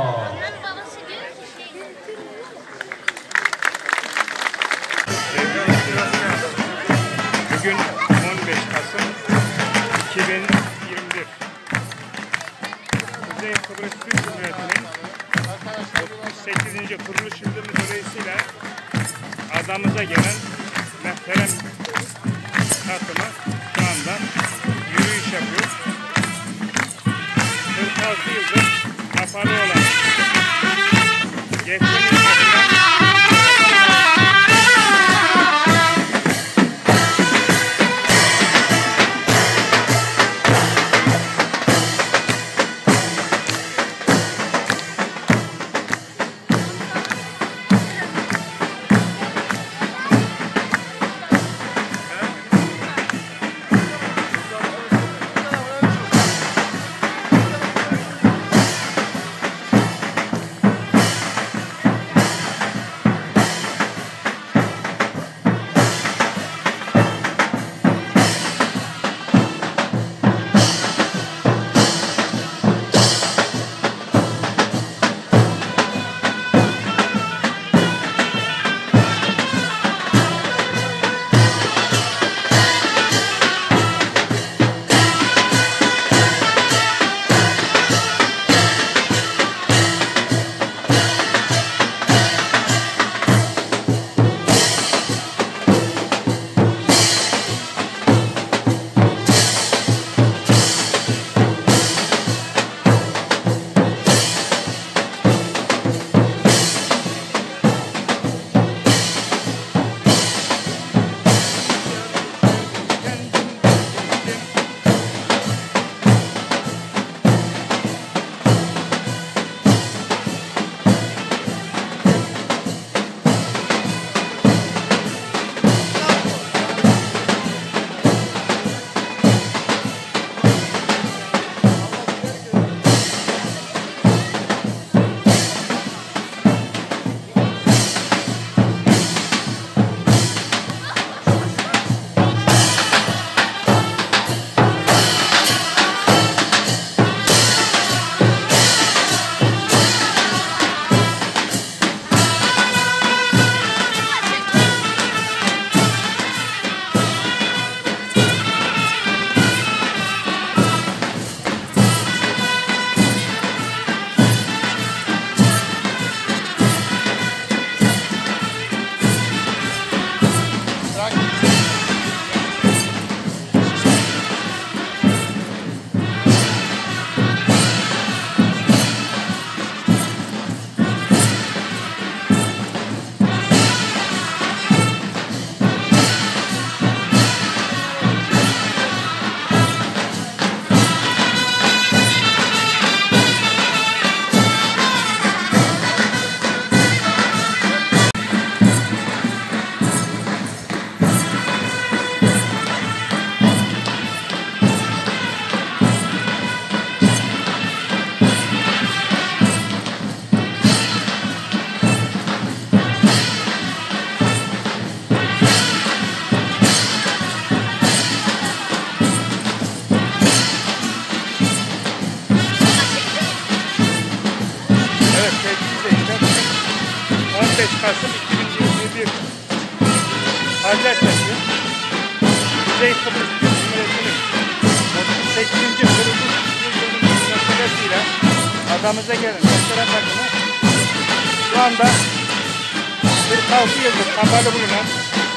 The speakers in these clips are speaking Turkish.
Magusa. Bugün 15 Kasım 2021. Kuzey Kıbrıs Türk Cumhuriyeti'nin 38. kuruluş yıldönümü dolayısıyla adamıza gelen Mehter'in takımı şu anda yürüyüş yapıyor. 46 yıldır kapalı olan geçtim Kasım 2021 Pazartesi Kuzey Kıbrıs Türk Cumhuriyeti'nin 38. kuruluş yıldönümü meselesiyle adamıza gelen Mehter takımı şu anda 46 yıldır kapalı bulunan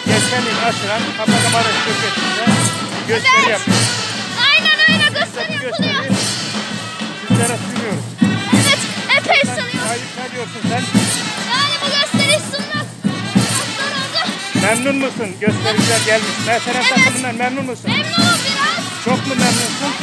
geçen yıl açılan Kapalı Maraş Magusa gösteri yapıyor. Aynen gösteri yapılıyor. Sizlere sunuyoruz. Evet, epey sanıyoruz. Ne diyorsun sen? Yani bu gösteri sunmak zor oldu. Memnun musun? Göstericiler gelmiş. Mehter takımından memnun musun? Memnunum biraz. Çok mu memnunsun?